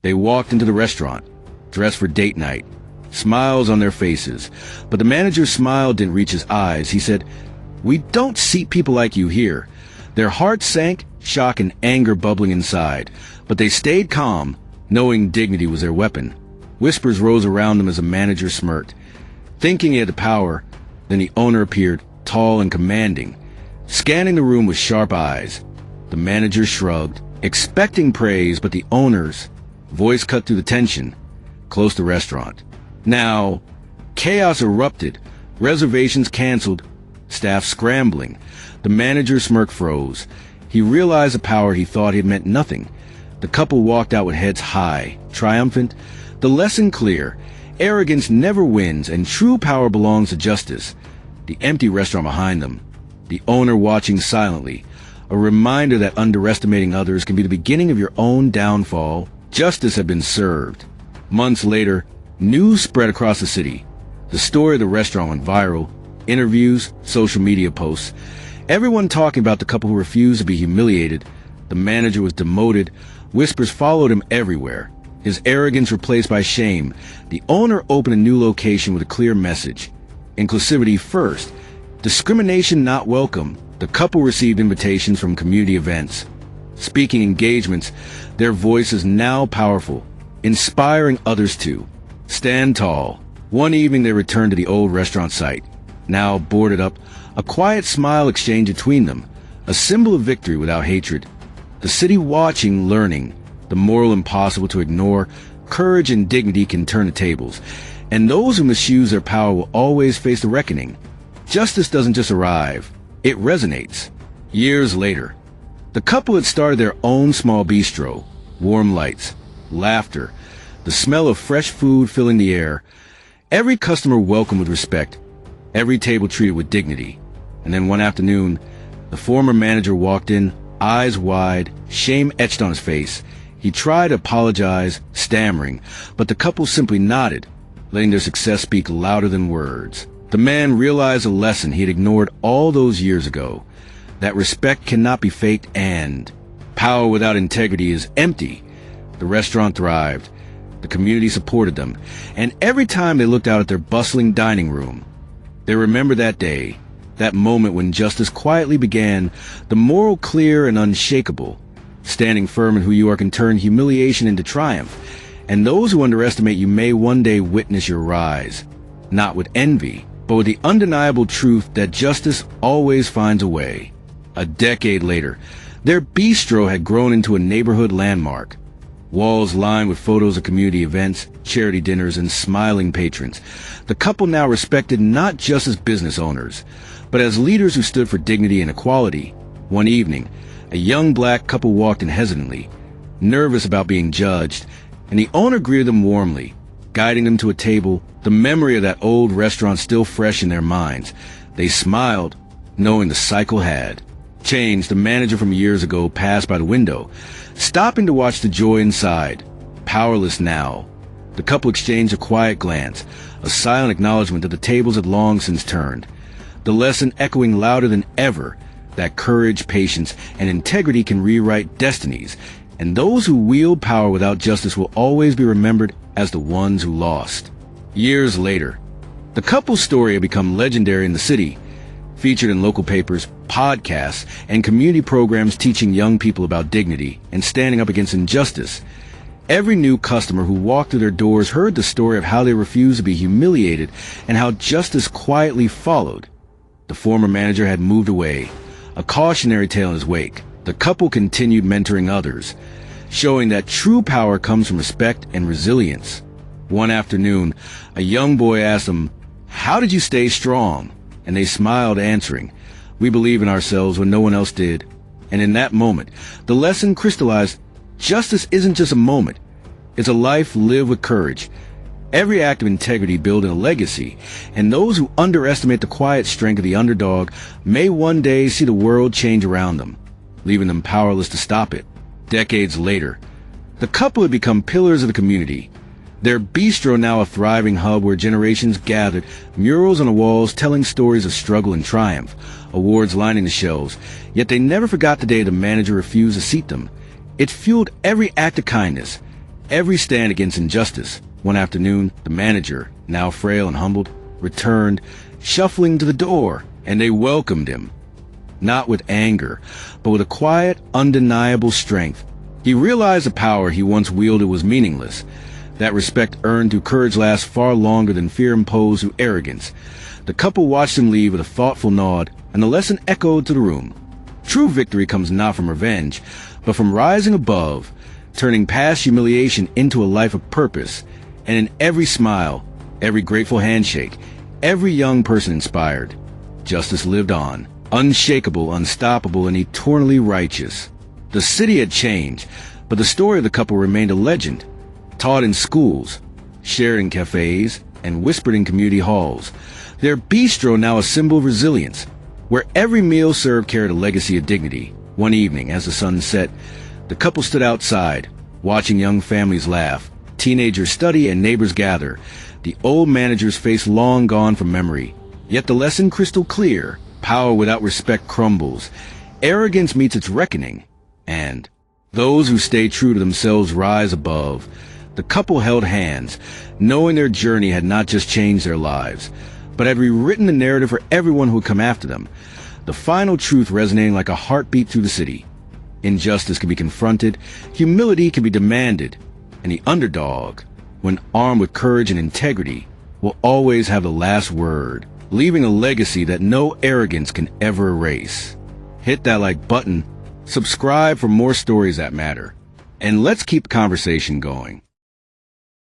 They walked into the restaurant, dressed for date night, smiles on their faces. But the manager's smile didn't reach his eyes. He said, "We don't seat people like you here." Their hearts sank, shock and anger bubbling inside. But they stayed calm, knowing dignity was their weapon. Whispers rose around them as the manager smirked. Thinking he had the power, then the owner appeared, tall and commanding, scanning the room with sharp eyes. The manager shrugged, expecting praise, but the owner's voice cut through the tension, close to the restaurant. Now, chaos erupted, reservations canceled, staff scrambling. The manager's smirk froze. He realized the power he thought had meant nothing. The couple walked out with heads high, triumphant, the lesson clear. Arrogance never wins, and true power belongs to justice. The empty restaurant behind them, the owner watching silently, a reminder that underestimating others can be the beginning of your own downfall. Justice had been served. Months later, news spread across the city. The story of the restaurant went viral. Interviews, social media posts, everyone talking about the couple who refused to be humiliated. The manager was demoted. Whispers followed him everywhere. His arrogance replaced by shame. The owner opened a new location with a clear message. Inclusivity first. Discrimination not welcome. The couple received invitations from community events, speaking engagements. Their voice is now powerful, inspiring others to stand tall. One evening they returned to the old restaurant site, now boarded up, a quiet smile exchanged between them, a symbol of victory without hatred. The city watching, learning, the moral impossible to ignore. Courage and dignity can turn the tables, and those who misuse their power will always face the reckoning. Justice doesn't just arrive, it resonates. Years later, the couple had started their own small bistro. Warm lights, laughter, the smell of fresh food filling the air. Every customer welcomed with respect, every table treated with dignity. And then one afternoon, the former manager walked in, eyes wide, shame etched on his face. He tried to apologize, stammering, but the couple simply nodded, letting their success speak louder than words. The man realized a lesson he had ignored all those years ago, that respect cannot be faked, and power without integrity is empty. The restaurant thrived. The community supported them, and every time they looked out at their bustling dining room, they remembered that day, that moment when justice quietly began, the moral clear and unshakable. Standing firm in who you are can turn humiliation into triumph, and those who underestimate you may one day witness your rise, not with envy, but with the undeniable truth that justice always finds a way. A decade later, their bistro had grown into a neighborhood landmark. Walls lined with photos of community events, charity dinners, and smiling patrons. The couple now respected not just as business owners, but as leaders who stood for dignity and equality. One evening, a young black couple walked in hesitantly, nervous about being judged, and the owner greeted them warmly, guiding them to a table, the memory of that old restaurant still fresh in their minds. They smiled, knowing the cycle had changed. The manager from years ago passed by the window, stopping to watch the joy inside. Powerless now, the couple exchanged a quiet glance, a silent acknowledgement that the tables had long since turned. The lesson echoing louder than ever, that courage, patience, and integrity can rewrite destinies, and those who wield power without justice will always be remembered as the ones who lost. Years later, the couple's story had become legendary in the city, featured in local papers, podcasts, and community programs teaching young people about dignity and standing up against injustice. Every new customer who walked through their doors heard the story of how they refused to be humiliated and how justice quietly followed. The former manager had moved away, a cautionary tale in his wake. The couple continued mentoring others, showing that true power comes from respect and resilience. One afternoon, a young boy asked them, "How did you stay strong?" And they smiled, answering, "We believe in ourselves when no one else did." And in that moment, the lesson crystallized. Justice isn't just a moment. It's a life lived with courage. Every act of integrity building a legacy, and those who underestimate the quiet strength of the underdog may one day see the world change around them, leaving them powerless to stop it. Decades later, the couple had become pillars of the community. Their bistro now a thriving hub where generations gathered, murals on the walls telling stories of struggle and triumph, awards lining the shelves, yet they never forgot the day the manager refused to seat them. It fueled every act of kindness, every stand against injustice. One afternoon, the manager, now frail and humbled, returned, shuffling to the door, and they welcomed him. Not with anger, but with a quiet, undeniable strength. He realized the power he once wielded was meaningless. That respect earned through courage lasts far longer than fear imposed through arrogance. The couple watched him leave with a thoughtful nod, and the lesson echoed to the room. True victory comes not from revenge, but from rising above, turning past humiliation into a life of purpose, and in every smile, every grateful handshake, every young person inspired, justice lived on, unshakable, unstoppable, and eternally righteous. The city had changed, but the story of the couple remained a legend, taught in schools, shared in cafes, and whispered in community halls. Their bistro now a symbol of resilience, where every meal served carried a legacy of dignity. One evening, as the sun set, the couple stood outside, watching young families laugh, teenagers study, and neighbors gather, the old manager's face long gone from memory. Yet the lesson crystal clear: power without respect crumbles, arrogance meets its reckoning, and those who stay true to themselves rise above. The couple held hands, knowing their journey had not just changed their lives, but had rewritten the narrative for everyone who would come after them. The final truth resonating like a heartbeat through the city. Injustice can be confronted, humility can be demanded, and the underdog, when armed with courage and integrity, will always have the last word, leaving a legacy that no arrogance can ever erase. Hit that like button, subscribe for more stories that matter, and let's keep the conversation going.